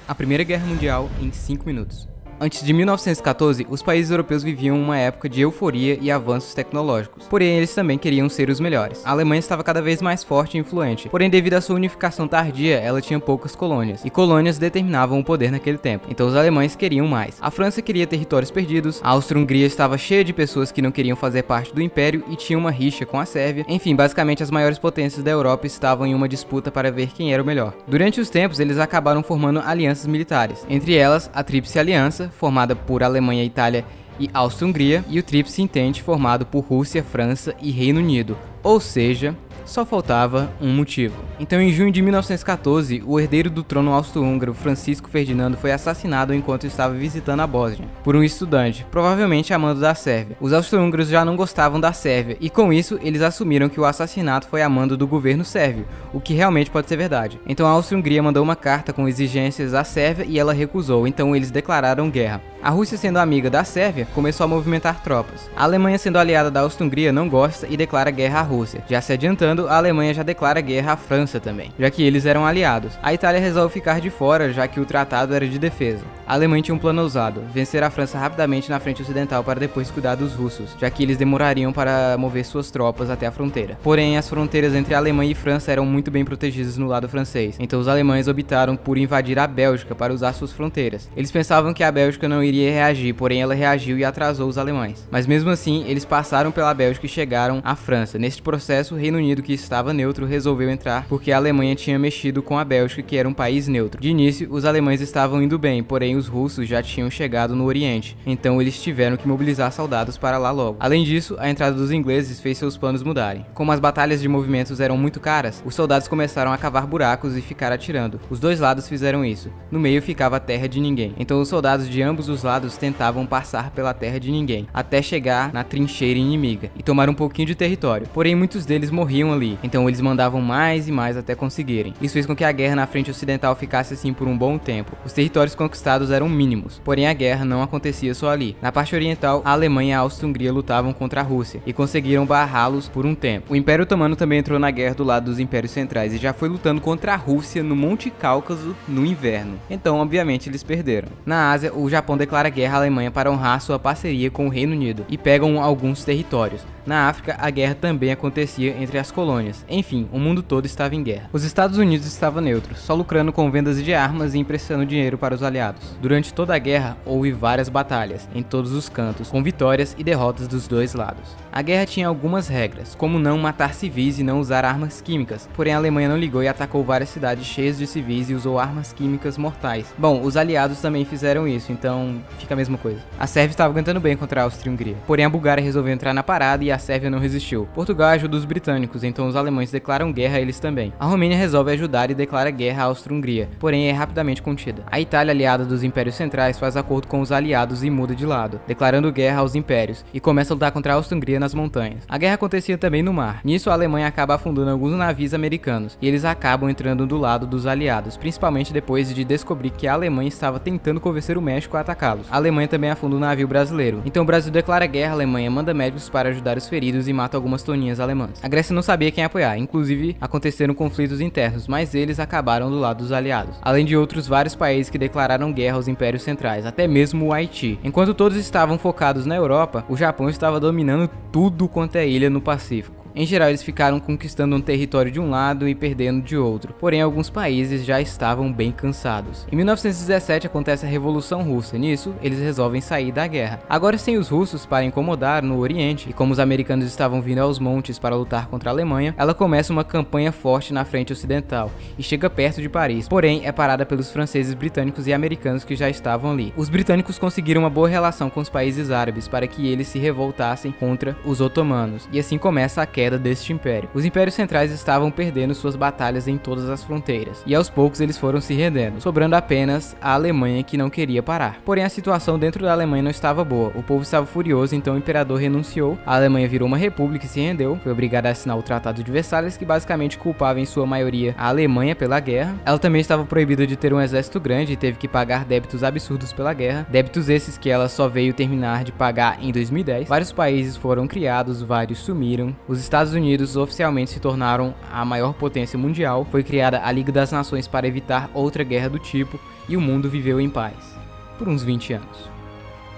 A Primeira Guerra Mundial em 5 minutos. Antes de 1914, os países europeus viviam uma época de euforia e avanços tecnológicos, porém eles também queriam ser os melhores. A Alemanha estava cada vez mais forte e influente, porém devido à sua unificação tardia, ela tinha poucas colônias, e colônias determinavam o poder naquele tempo, então os alemães queriam mais. A França queria territórios perdidos, a Áustria-Hungria estava cheia de pessoas que não queriam fazer parte do império e tinha uma rixa com a Sérvia. Enfim, basicamente as maiores potências da Europa estavam em uma disputa para ver quem era o melhor. Durante os tempos, eles acabaram formando alianças militares, entre elas a Tríplice Aliança, formada por Alemanha, Itália e Áustria-Hungria, e o Tríplice Entente, formado por Rússia, França e Reino Unido, ou seja, só faltava um motivo. Então, em junho de 1914, o herdeiro do trono austro-húngaro, Francisco Ferdinando, foi assassinado enquanto estava visitando a Bósnia, por um estudante, provavelmente a mando da Sérvia. Os austro-húngaros já não gostavam da Sérvia, e com isso, eles assumiram que o assassinato foi a mando do governo sérvio, o que realmente pode ser verdade. Então, a Áustria-Hungria mandou uma carta com exigências à Sérvia e ela recusou, então eles declararam guerra. A Rússia, sendo amiga da Sérvia, começou a movimentar tropas. A Alemanha, sendo aliada da Áustria-Hungria, não gosta e declara guerra à Rússia. Já se adiantando, a Alemanha já declara guerra à França também, já que eles eram aliados. A Itália resolve ficar de fora, já que o tratado era de defesa. A Alemanha tinha um plano ousado, vencer a França rapidamente na frente ocidental para depois cuidar dos russos, já que eles demorariam para mover suas tropas até a fronteira. Porém, as fronteiras entre a Alemanha e França eram muito bem protegidas no lado francês, então os alemães optaram por invadir a Bélgica para usar suas fronteiras. Eles pensavam que a Bélgica não iria reagir, porém ela reagiu e atrasou os alemães. Mas mesmo assim, eles passaram pela Bélgica e chegaram à França. Neste processo, o Reino Unido, que estava neutro, resolveu entrar porque a Alemanha tinha mexido com a Bélgica, que era um país neutro. De início, os alemães estavam indo bem, porém os russos já tinham chegado no Oriente, então eles tiveram que mobilizar soldados para lá logo. Além disso, a entrada dos ingleses fez seus planos mudarem. Como as batalhas de movimentos eram muito caras, os soldados começaram a cavar buracos e ficar atirando. Os dois lados fizeram isso. No meio ficava a terra de ninguém. Então os soldados de ambos os lados tentavam passar pela terra de ninguém, até chegar na trincheira inimiga e tomar um pouquinho de território. Porém, muitos deles morriam ali, então eles mandavam mais e mais até conseguirem. Isso fez com que a guerra na frente ocidental ficasse assim por um bom tempo. Os territórios conquistados eram mínimos, porém a guerra não acontecia só ali. Na parte oriental, a Alemanha e a Áustria-Hungria lutavam contra a Rússia e conseguiram barrá-los por um tempo. O Império Otomano também entrou na guerra do lado dos impérios centrais e já foi lutando contra a Rússia no Monte Cáucaso no inverno. Então, obviamente, eles perderam. Na Ásia, o Japão declara guerra à Alemanha para honrar sua parceria com o Reino Unido e pegam alguns territórios. Na África, a guerra também acontecia entre as colônias. Enfim, o mundo todo estava em guerra. Os Estados Unidos estavam neutros, só lucrando com vendas de armas e emprestando dinheiro para os aliados. Durante toda a guerra, houve várias batalhas, em todos os cantos, com vitórias e derrotas dos dois lados. A guerra tinha algumas regras, como não matar civis e não usar armas químicas, porém a Alemanha não ligou e atacou várias cidades cheias de civis e usou armas químicas mortais. Bom, os aliados também fizeram isso, então fica a mesma coisa. A Sérvia estava aguentando bem contra a Áustria-Hungria, porém a Bulgária resolveu entrar na parada e a Sérvia não resistiu. Portugal ajuda os britânicos, então os alemães declaram guerra a eles também. A Romênia resolve ajudar e declara guerra à Áustria-Hungria, porém é rapidamente contida. A Itália, aliada dos impérios centrais, faz acordo com os aliados e muda de lado, declarando guerra aos impérios, e começa a lutar contra a Áustria-Hungria nas montanhas. A guerra acontecia também no mar. Nisso, a Alemanha acaba afundando alguns navios americanos, e eles acabam entrando do lado dos aliados, principalmente depois de descobrir que a Alemanha estava tentando convencer o México a atacá-los. A Alemanha também afunda um navio brasileiro. Então o Brasil declara guerra, a Alemanha manda médicos para ajudar os feridos e mata algumas toninhas alemãs. A Grécia não sabia quem apoiar, inclusive aconteceram conflitos internos, mas eles acabaram do lado dos aliados. Além de outros vários países que declararam guerra aos impérios centrais, até mesmo o Haiti. Enquanto todos estavam focados na Europa, o Japão estava dominando tudo quanto é ilha no Pacífico. Em geral, eles ficaram conquistando um território de um lado e perdendo de outro, porém alguns países já estavam bem cansados. Em 1917 acontece a Revolução Russa, nisso eles resolvem sair da guerra. Agora sem os russos para incomodar no Oriente, e como os americanos estavam vindo aos montes para lutar contra a Alemanha, ela começa uma campanha forte na frente ocidental e chega perto de Paris, porém é parada pelos franceses, britânicos e americanos que já estavam ali. Os britânicos conseguiram uma boa relação com os países árabes para que eles se revoltassem contra os otomanos, e assim começa a queda deste império. Os impérios centrais estavam perdendo suas batalhas em todas as fronteiras, e aos poucos eles foram se rendendo, sobrando apenas a Alemanha, que não queria parar. Porém a situação dentro da Alemanha não estava boa, o povo estava furioso, então o imperador renunciou, a Alemanha virou uma república e se rendeu, foi obrigada a assinar o Tratado de Versalhes, que basicamente culpava em sua maioria a Alemanha pela guerra. Ela também estava proibida de ter um exército grande e teve que pagar débitos absurdos pela guerra, débitos esses que ela só veio terminar de pagar em 2010. Vários países foram criados, vários sumiram, os Estados Unidos oficialmente se tornaram a maior potência mundial, foi criada a Liga das Nações para evitar outra guerra do tipo e o mundo viveu em paz por uns 20 anos.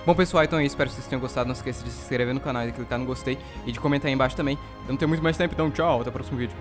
Bom pessoal, então é isso, espero que vocês tenham gostado, não esqueça de se inscrever no canal e clicar no gostei e de comentar aí embaixo também. Eu não tenho muito mais tempo, então tchau, até o próximo vídeo.